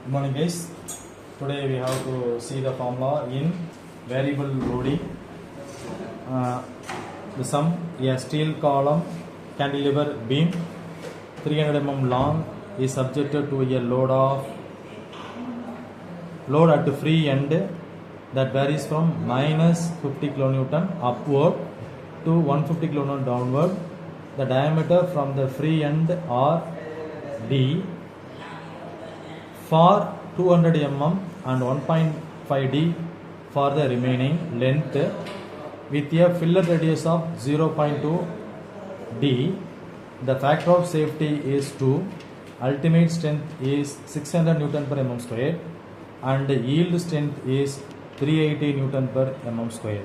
Good morning guys. Today we have to see the formula in variable loading. The sum, a steel column cantilever beam 300 mm long is subjected to a load at the free end that varies from minus 50 kN upward to 150 kN downward. The diameter from the free end or D for 200 mm and 1.5 D for the remaining length with a fillet radius of 0.2 D. The factor of safety is 2. Ultimate strength is 600 Newton per mm square and yield strength is 380 Newton per mm square.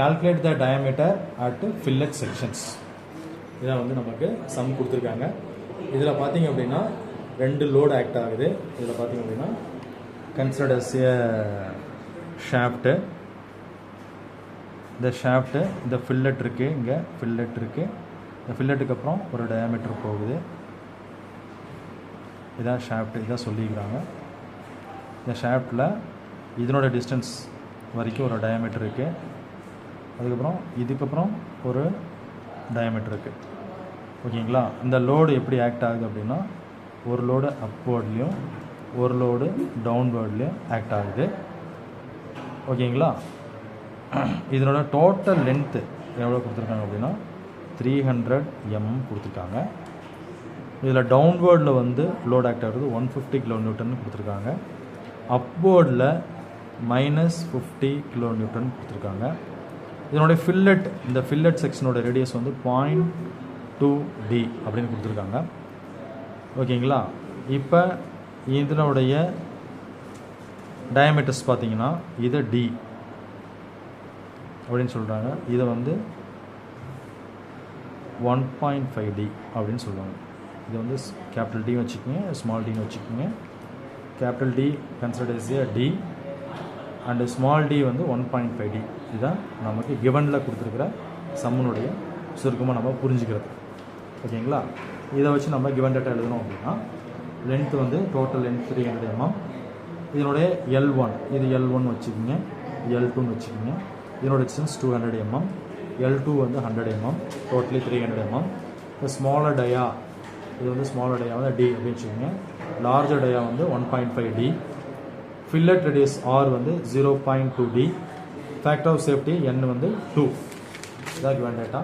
Calculate the diameter at fillet sections. இதான் வந்து நமக்கு some கொடுத்துருக்காங்க. இதில் பார்த்தீங்க அப்படின்னா ரெண்டு load act ஆகுது. இதில் பார்த்தீங்க அப்படின்னா கன்சிடர்ட் அஸ் எ ஷாஃப்ட்டு. இந்த ஷாஃப்ட்டு இந்த ஃபில்லட் இருக்குது, இங்கே ஃபில்லட் இருக்குது. இந்த ஃபில்லட்டுக்கு அப்புறம் ஒரு டயாமீட்டர் போகுது. இதான் ஷாஃப்ட்டு, இதான் சொல்லிக்கிறாங்க. இந்த ஷாஃப்ட்டில் இதனோட டிஸ்டன்ஸ் வரைக்கும் ஒரு டயாமீட்டர் இருக்குது. இதுக்கப்புறம் ஒரு டயாமீட்டர் இருக்குது. ஓகேங்களா? இந்த லோடு எப்படி ஆக்ட் ஆகுது அப்படின்னா ஒரு லோடு அப்வேர்ட்லேயும் ஒரு லோடு டவுன்வேர்ட்லேயும் ஆக்ட் ஆகுது. ஓகேங்களா? இதனோட டோட்டல் லென்த்து எவ்வளோ கொடுத்துருக்காங்க அப்படின்னா 300 mm கொடுத்துருக்காங்க. இதில் டவுன்வேர்டில் வந்து லோடு ஆக்ட் ஆகுது 150 kN கொடுத்துருக்காங்க. அப்வேர்டில் -50 kN கொடுத்துருக்காங்க. இதனுடைய ஃபில்லட், இந்த ஃபில்லட் செக்ஷனோட ரேடியஸ் வந்து 0.2 D அப்படின்னு கொடுத்துருக்காங்க. ஓகேங்களா? இப்போ இதனுடைய டயாமீட்டர்ஸ் பார்த்தீங்கன்னா இதை D அப்படின்னு சொல்கிறாங்க. இதை வந்து 1.5 D அப்படின்னு சொல்லுவாங்க. இது வந்து கேபிட்டல் D வச்சுக்கோங்க, ஸ்மால் டின்னு வச்சுக்கோங்க. Capital D considered as a D and small D வந்து 1.5 D. இதுதான் நமக்கு கிவனில் கொடுத்துருக்கிற சம்முனுடைய சுருக்கமாக நம்ம புரிஞ்சுக்கிறது. ஓகேங்களா? இதை வச்சு நம்ம கிவன் டேட்டா எழுதணும் அப்படின்னா லென்த் வந்து டோட்டல் லென்த் 300 mm. இதனுடைய L1, இது L1 வச்சுக்கோங்க, L2ன்னு வச்சுக்கோங்க. இதனோட டிஸ்டன்ஸ் 200 mm. L2 வந்து 100 mm, டோட்டலி 300 mm. இப்போ ஸ்மாலர் டயா, இது வந்து ஸ்மாலர் டயா வந்து D அப்படின்னு வச்சுக்கோங்க. லார்ஜர் டயா வந்து 1.5 D. ஃபில்லட் ரேடியஸ் R வந்து 0.2 D. Factor of safety N வந்து 2. இதான் கிவன் டேட்டா.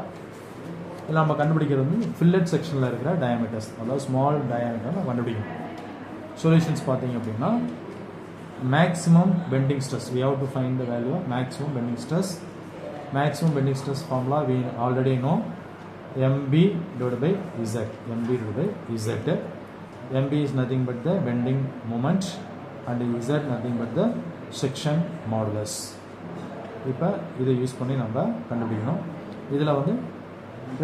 இதில் நம்ம கண்டுபிடிக்கிறது வந்து ஃபில்லட் செக்ஷனில் இருக்கிற டயாமீட்டர்ஸ், அதாவது ஸ்மால் டயாமீட்டர் நம்ம கண்டுபிடிக்கணும். சொல்யூஷன்ஸ் பார்த்தீங்க அப்படின்னா maximum bending stress, we have to find the value of maximum bending stress. Maximum bending stress formula we already know, MB divided by Z. MB divided by Z. MB is nothing but the bending moment and Z nothing but the section modulus. இப்போ இதை use பண்ணி நம்ம கண்டுபிடிக்கணும். இதில் வந்து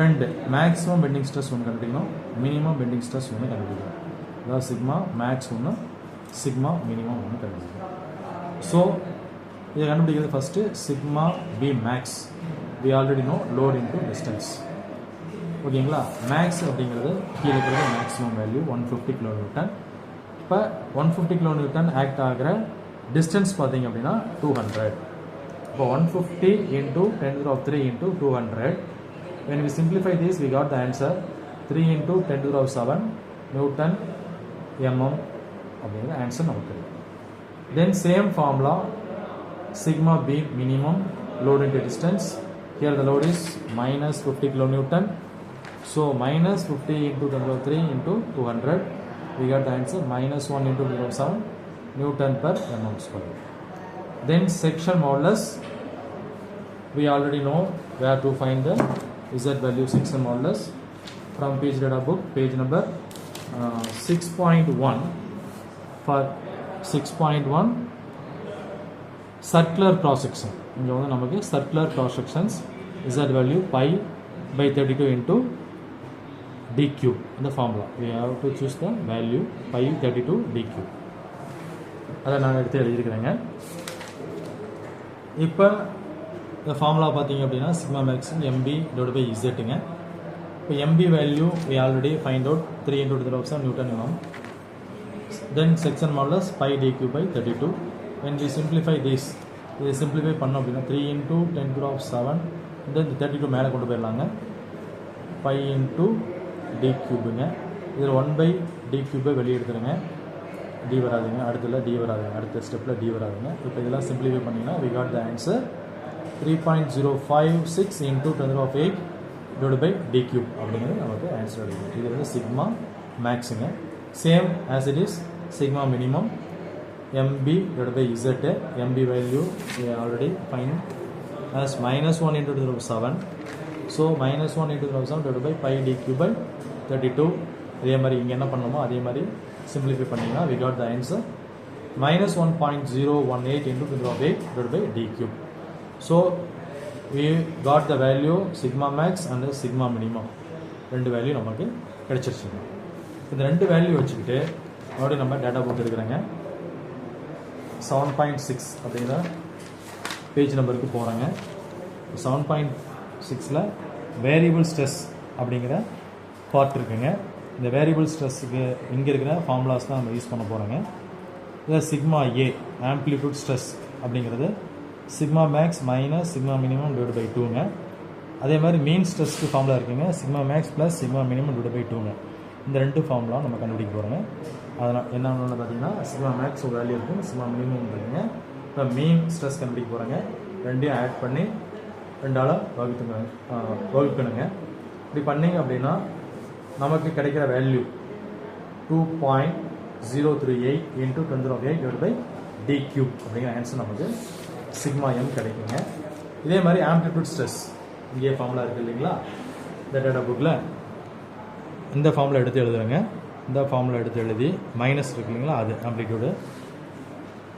ரெண்டு maximum bending stress ஒன்று கண்டுபிடிக்கணும், மினிமம் பெண்டிங் ஸ்ட்ரெஸ் ஒன்று கண்டுபிடிக்கணும். அதாவது சிக்மா மேக்ஸ் ஒன்று, சிக்மா மினிமம் ஒன்று கண்டுபிடிக்கணும். ஸோ இதை கண்டுபிடிக்கிறது first sigma B max. We already know load into distance. ஓகேங்களா? மேக்ஸ் அப்படிங்கிறது கீழே இருக்கிற மேக்ஸிமம் வேல்யூ 150 kN. இப்போ 150 kN ஆக்ட் ஆகிற டிஸ்டன்ஸ் பார்த்தீங்க அப்படின்னா 200. இப்போ 150 into 10⁻³ into 200. When we simplify this, we got the answer 3 into 10⁻⁷ Newton mm அப்படிங்கிற ஆன்சர் நமக்கு. Then same formula sigma P minimum load into distance. Here the load is -50 kN. So -50 into 10⁻³ into 200. We got the answer -1 into 10⁻⁷ Newton per mm square. Then section modulus, we already know where to find the Z value section modulus from page data book, page number 6.1. For 6.1 circular cross section, இங்கே வந்து நமக்கு circular cross sections Z value pi/32 into d cube. இந்த formula we have to choose the value pi/32 d cube. அதை நான் எடுத்து எழுதியிருக்கிறேங்க. இப்போ இந்த formula பார்த்தீங்க அப்படின்னா sigma max MB divide by இசட்டுங்க. இப்போ MB value we already find out 3 into 10⁻⁷ Newton mm. then section modulus pi d cube by 32. When we simplify this, இதை simplify பண்ணோம் அப்படின்னா 3 into 10 to the power of 7, then 32 மேலே கொண்டு போயிடலாங்க. pi into d cubeங்க. இதில் 1 by d cube வெளியே எடுத்துருங்க. d வராதுங்க, அடுத்துல d வராதுங்க, அடுத்த ஸ்டெப்பில் d வராதுங்க. இப்போ இதெல்லாம் simplify பண்ணிங்கன்னா we got the answer 3.056 into 10 to the power of 8 divided by d cube அப்படிங்கிறது நமக்கு ஆன்சர் கிடைக்கும். இது வந்து சிக்மா மேக்ஸுங்க. Same as it is sigma minimum mb divided by z. mb value we already find as -1 into 10 to the power of 7. So -1 into 10 to the power of 7 divided by pi d cube by 32. இதே மாதிரி இங்கே என்ன பண்ணணுமோ அதே மாதிரி simplify பண்ணிங்கன்னா we got the answer -1.018 into 10 to the power of 8 divided by d cube. So we got the value sigma max and sigma minimum. ரெண்டு value நமக்கு கிடைச்சிருச்சுங்க. இந்த ரெண்டு வேல்யூ வச்சுக்கிட்டு மறுபடியும் நம்ம டேட்டா புக் எடுக்கிறேங்க. 7.6 அப்படிங்கிற பேஜ் நம்பருக்கு போகிறாங்க. 7.6ல் வேரியபிள் ஸ்ட்ரெஸ் அப்படிங்கிற பார்ட் இருக்குங்க. இந்த வேரியபிள் ஸ்ட்ரெஸ்ஸுக்கு இங்கே இருக்கிற ஃபார்முலாஸ் தான் நம்ம யூஸ் பண்ண போகிறோங்க. இதில் சிக்மா ஏ ஆம்ப்ளிடியூட் ஸ்ட்ரெஸ் அப்படிங்கிறது sigma max minus sigma minimum divide by 2ங்க. அதே மாதிரி மீன் ஸ்ட்ரெஸ்க்கு ஃபார்முலா இருக்குங்க. Sigma max plus sigma minimum divide by 2ங்க. இந்த ரெண்டு ஃபார்முலா நம்ம கண்டுபிடிக்க போகிறோங்க. அதனால் என்ன ஒன்று பார்த்தீங்கன்னா சிக்மா மேக்ஸ் ஒரு வேல்யூ இருக்குது, சிக்மா மினிமம் இருக்குங்க. இப்போ மீன் ஸ்ட்ரெஸ் கண்டுபிடிக்க போகிறோங்க. ரெண்டையும் ஆட் பண்ணி ரெண்டால் வகுக்கணுங்க. இப்படி பண்ணிங்க அப்படின்னா நமக்கு கிடைக்கிற value 2.038 into 10 to the power of 8 divided by d cube அப்படிங்கிற ஆன்சர் நமக்கு சிக்மா எம் கிடைக்குங்க. இதே மாதிரி ஆம்ப்ளிடியூட் ஸ்ட்ரெஸ் இங்கே ஃபார்முலா இருக்குது இல்லைங்களா, இந்த டேட்டா புக்கில் இந்த ஃபார்முலா எடுத்து எழுதுறேங்க. இந்த ஃபார்முலா எடுத்து எழுதி மைனஸ் இருக்கு இல்லைங்களா, அது ஆம்ப்ளிடியூடு.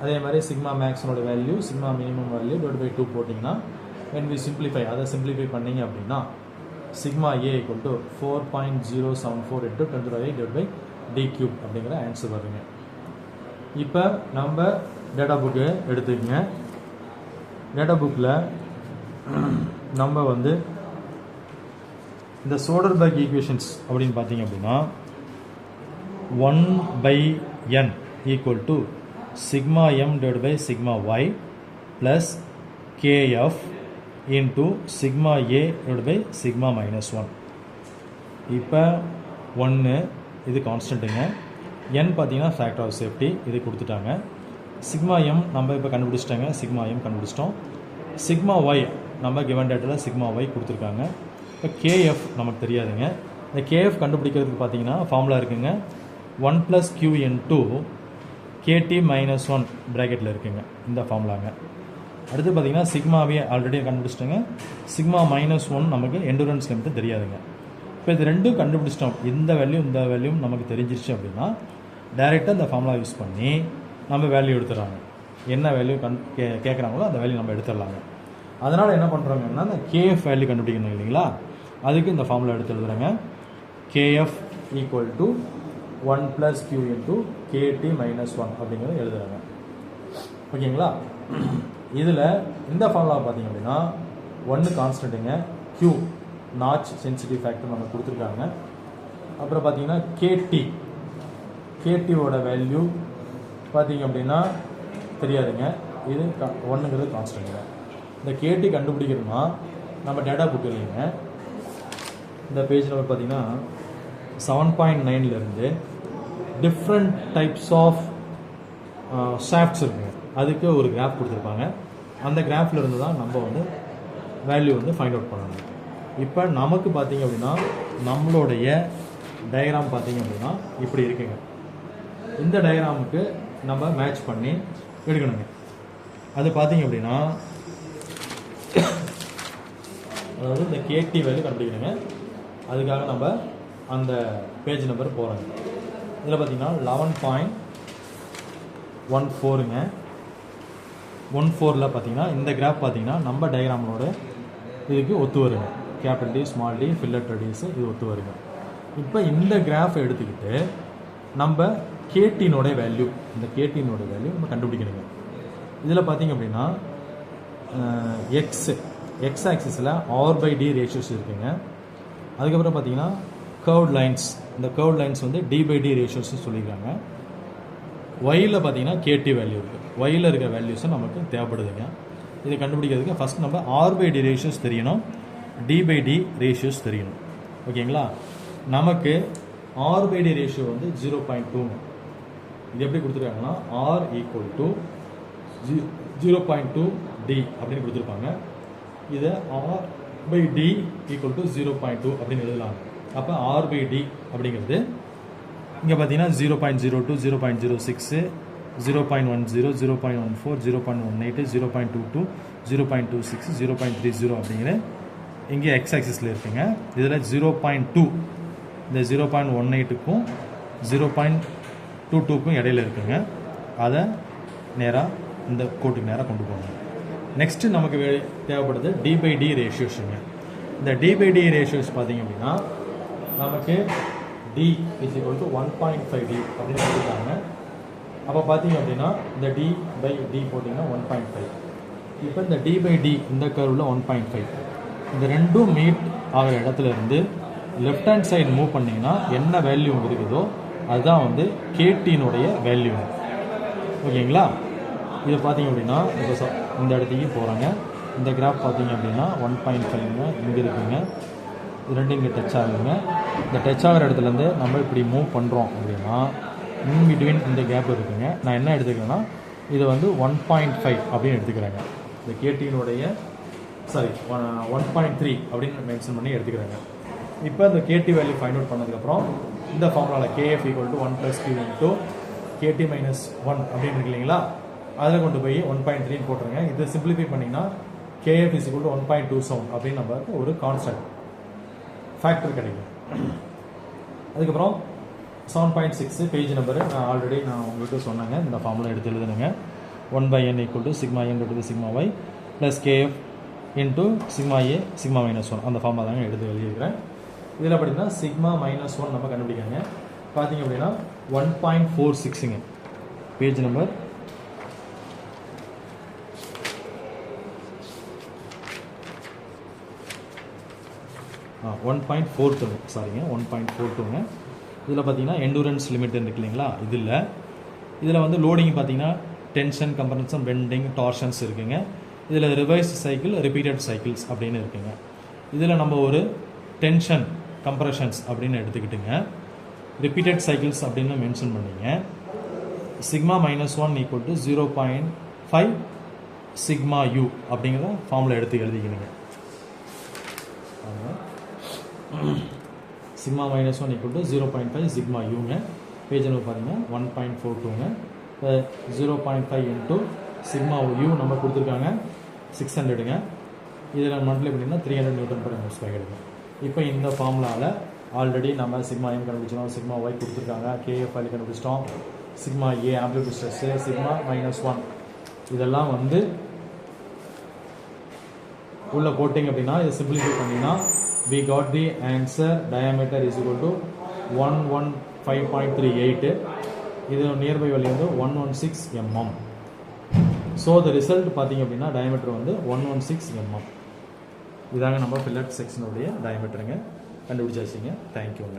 அதே மாதிரி சிக்மா மேக்ஸனோட value sigma minimum value divide by 2 போட்டிங்கன்னா when we simplify அதை சிம்பிளிஃபை பண்ணிங்க அப்படின்னா sigma A equal to 4.074 into 10 to the power 8 divided by d cube அப்படிங்கிற ஆன்சர் வருங்க. இப்போ நம்ம டேட்டா புக்கு எடுத்துக்கங்க. டேட்டா புக்கில் நம்ம வந்து இந்த சோடர்பர்க் ஈக்குவேஷன்ஸ் அப்படின்னு பார்த்தீங்க அப்படின்னா 1/n equal to sigma m divided by sigma y plus kf into sigma a divided by sigma minus 1. இப்போ 1 இது கான்ஸ்டன்ட்டுங்க. n பார்த்தீங்கன்னா ஃபேக்டர் ஆஃப் சேஃப்டி, இது கொடுத்துட்டாங்க. சிக்மா m நம்ம இப்போ கண்டுபிடிச்சிட்டாங்க, சிக்மா m கண்டுபிடிச்சிட்டோம். சிக்மா y நம்ம கிவன் டேட்டாவில் சிக்மா y கொடுத்துருக்காங்க. இப்போ kf நமக்கு தெரியாதுங்க. இந்த kf கண்டுபிடிக்கிறதுக்கு பார்த்தீங்கன்னா ஃபார்முலா இருக்குங்க. 1 + q into kt - 1 ப்ராக்கெட்டில் இருக்குங்க இந்த ஃபார்முலாங்க. அடுத்து பார்த்தீங்கன்னா சிக்மாவே ஆல்ரெடி கண்டுபிடிச்சிட்டோங்க. சிக்மா -1 நமக்கு எண்டூரன்ஸ் லிமிட் தெரியாதுங்க. இப்போ இது ரெண்டும் கண்டுபிடிச்சிட்டோம். இந்த வேல்யூ நமக்கு தெரிஞ்சிருச்சு அப்படின்னா டைரெக்டாக இந்த ஃபார்முலா யூஸ் பண்ணி நம்ம வேல்யூ எடுத்துடுறாங்க. என்ன வேல்யூ கேட்குறாங்களோ அந்த வேல்யூ நம்ம எடுத்துடலாங்க. அதனால் என்ன பண்ணுறாங்கன்னா இந்த கேஎஃப் வேல்யூ கண்டுபிடிக்கணும் இல்லைங்களா, அதுக்கு இந்த ஃபார்முலா எடுத்து எழுதுறாங்க. KF equal to 1 + q into kt - 1 அப்படிங்கிறத எழுதுறாங்க. ஓகேங்களா, இதில் இந்த ஃபார்முலா பார்த்தீங்க அப்படின்னா 1 கான்ஸ்டன்ட்டுங்க, q நாச் சென்சிட்டிவ் ஃபேக்டர் நம்ம கொடுத்துருக்காங்க. அப்புறம் பார்த்தீங்கன்னா கேடியோட வேல்யூ பார்த்தீங்க அப்படின்னா தெரியாதுங்க, இது 1ங்கிறது கான்ஸ்டன்ட்டுங்க. இந்த கேடி கண்டுபிடிக்கணும்னா நம்ம டேட்டா புக் இல்லைங்க, இந்த பேஜ் நம்பர் பார்த்தீங்கன்னா 7.9லேருந்து டிஃப்ரெண்ட் டைப்ஸ் ஆஃப் ஷாஃப்ட்ஸ் இருக்குங்க, அதுக்கு ஒரு கிராஃப் கொடுத்துருப்பாங்க. அந்த கிராஃபில் இருந்து தான் நம்ம வந்து வேல்யூ வந்து ஃபைண்ட் அவுட் பண்ணணும். இப்போ நமக்கு பார்த்தீங்க அப்படின்னா நம்மளுடைய டயக்ராம் பார்த்தீங்க அப்படின்னா இப்படி இருக்குங்க. இந்த டயக்ராமுக்கு நம்ம மேட்ச் பண்ணி எடுக்கணுங்க. அது பார்த்தீங்க அப்படின்னா அதாவது இந்த கேடி வேல்யூ கண்டுபிடிக்கணுங்க. அதுக்காக நம்ம அந்த பேஜ் நம்பர் போகிறோங்க. இதில் பார்த்தீங்கன்னா 11.14ங்க. 14ல் பார்த்தீங்கன்னா இந்த கிராஃப் பார்த்தீங்கன்னா நம்ம டயக்ராமோட இதுக்கு ஒத்து வருங்க. Capital D, small d, fillet radius இது ஒத்து வருங்க. இப்போ இந்த கிராஃபை எடுத்துக்கிட்டு நம்ம கேட்டினோட வேல்யூ நம்ம கண்டுபிடிக்கணுங்க. இதில் பார்த்தீங்க அப்படின்னா எக்ஸ் ஆக்சிஸில் r/d ரேஷியோஸ் இருக்குங்க. அதுக்கப்புறம் பார்த்தீங்கன்னா கர்வ்ட் லைன்ஸ், இந்த கர்வ்ட் லைன்ஸ் வந்து d/d ரேஷியோஸ்னு சொல்லியிருக்காங்க. ஒயில் பார்த்தீங்கன்னா கேடி வேல்யூ இருக்குது. ஒயில் இருக்க வேல்யூஸும் நமக்கு தேவைப்படுதுங்க. இதை கண்டுபிடிக்கிறதுக்கு ஃபஸ்ட் நம்ம R/D ரேஷியோஸ் தெரியணும், D/D ரேஷியோஸ் தெரியணும். ஓகேங்களா? நமக்கு R/D ரேஷியோ வந்து 0.2. இது எப்படி கொடுத்துருக்காங்கன்னா R = 0.2 D அப்படின்னு கொடுத்துருப்பாங்க. இதை R/D = 0.2 அப்படின்னு எழுதலாம். அப்போ R/D அப்படிங்கிறது இங்கே பார்த்தீங்கன்னா 0.02, 0.06, 0.10, 0.14, 0.18, 0.22, 0.26, 0.30 அப்படிங்கிற இங்கே எக்ஸ் ஆக்சிஸில் இருக்குங்க. இதில் 0.2 இந்த 0.18க்கும் 0.22க்கும் இடையில இருக்குங்க. அதை நேராக இந்த கோட்டுக்கு நேராக கொண்டு போகணும். நெக்ஸ்ட்டு நமக்கு தேவைப்படுது D/D ரேஷியோஸுங்க. இந்த D/D ரேஷியோஸ் பார்த்தீங்க அப்படின்னா நமக்கு D = 1.5D அப்படின்னு சொல்லியிருக்காங்க. அப்போ பார்த்தீங்க அப்படின்னா இந்த D/D போட்டிங்கன்னா 1.5. இப்போ இந்த D/D இந்த கர்வில் 1.5 இந்த ரெண்டும் மீட் ஆகிற இடத்துல இருந்து லெஃப்ட் ஹேண்ட் சைடு மூவ் பண்ணிங்கன்னா என்ன வேல்யூ இருக்குதோ அதுதான் வந்து கேடினுடைய வேல்யூ. ஓகேங்களா? இதை பார்த்தீங்க அப்படின்னா இப்போ இந்த இடத்துக்கு போகிறாங்க. இந்த கிராஃப் பார்த்தீங்க அப்படின்னா 1.5ங்க இங்கே இருக்குங்க. இது ரெண்டு இங்கே டச் ஆகுங்க. இந்த டச் ஆகிற இடத்துலேருந்து நம்ம இப்படி மூவ் பண்ணுறோம் அப்படின்னா இன் பிட்வீன் இந்த கேப் இருக்குங்க. நான் என்ன எடுத்துக்கிறேன்னா இது வந்து 1.5 அப்படின்னு எடுத்துக்கிறேங்க. இந்த கேடியினுடைய 1.3 அப்படின்னு மென்ஷன் பண்ணி எடுத்துக்கிறாங்க. இப்போ இந்த கேடி வேல்யூ ஃபைண்ட் அவுட் பண்ணதுக்கப்புறம் இந்த ஃபார்முலாவில் KF = 1 + Q × KT - 1 அப்படின்னு இருக்கு இல்லைங்களா? அதில் கொண்டு போய் 1.3 போட்டுருங்க. இது சிம்பிளிஃபை பண்ணிங்கன்னா KF = 1.27 அப்படின்னு நமக்கு ஒரு கான்ஸ்டன்ட் ஃபேக்டர் கிடைக்கும். அதுக்கப்புறம் 7.6 பேஜ் நம்பரு ஆல்ரெடி நான் உங்களுக்கு சொன்னேங்க. இந்த ஃபார்முலா எடுத்து எழுதுனுங்க. 1/n = σn × σy + KF × σa σ-1 அந்த ஃபார்முலா தாங்க எடுத்து எழுதியிருக்கிறேன். இதில் பார்த்தீங்கன்னா σ-1 நம்ம கண்டுபிடிக்காங்க. பார்த்தீங்க அப்படின்னா 1.46ங்க பேஜ் நம்பர் 1.42 சாரிங்க 1.42ங்க. இதில் பார்த்தீங்கன்னா எண்டூரன்ஸ் லிமிட் இருக்கு இல்லைங்களா? இதில் வந்து லோடிங் பார்த்தீங்கன்னா டென்ஷன், கம்ப்ரஷன், பெண்டிங், டார்ஷன்ஸ் இருக்குங்க. இதில் ரிவைஸ் சைக்கிள், ரிப்பீட்டட் சைக்கிள்ஸ் அப்படின்னு இருக்குங்க. இதில் நம்ம ஒரு டென்ஷன், கம்ப்ரஷன்ஸ் அப்படின்னு எடுத்துக்கிட்டுங்க. ரிப்பீட்டட் சைக்கிள்ஸ் அப்படின்னு மென்ஷன் பண்ணிங்க. σ-1 = 0.5 σu அப்படிங்கிற ஃபார்முலா எடுத்து எழுதிக்கணுங்க. σ-1 = 0.5 σuங்க. பேஜ் நம்பர் பார்த்தீங்கன்னா 1.42ங்க. 0.5 × σu நம்ம கொடுத்துருக்காங்க 600ங்க. இதில் மல்டிப்ளை பண்ணிங்கன்னா 300 Nm/m². கிடைக்கும். இப்போ இந்த ஃபார்முலாவில் ஆல்ரெடி நம்ம σm கண்டுபிடிச்சிட்டோம், σy கொடுத்துருக்காங்க, KF வேல்யூ கண்டுபிடிச்சிட்டோம், σa ஆம்ப்ளிட்யூட் ஸ்ட்ரெஸ்ஸு, σ-1 இதெல்லாம் வந்து உள்ள போட்டிங்க அப்படின்னா இதை சிம்பிளிஃபை பண்ணிங்கன்னா we got the answer diameter is equal to 115.38. இது நியர்பை வேல்யூ வந்து 116 mm. ஸோ த ரிசல்ட் பார்த்தீங்க அப்படின்னா டயமீட்டர் வந்து 116 mm. இதாங்க நம்ம ஃபில்லட் செக்ஷனுடைய டயமீட்டருங்க. கண்டுபிடிச்சாச்சுங்க. தேங்க்யூங்க.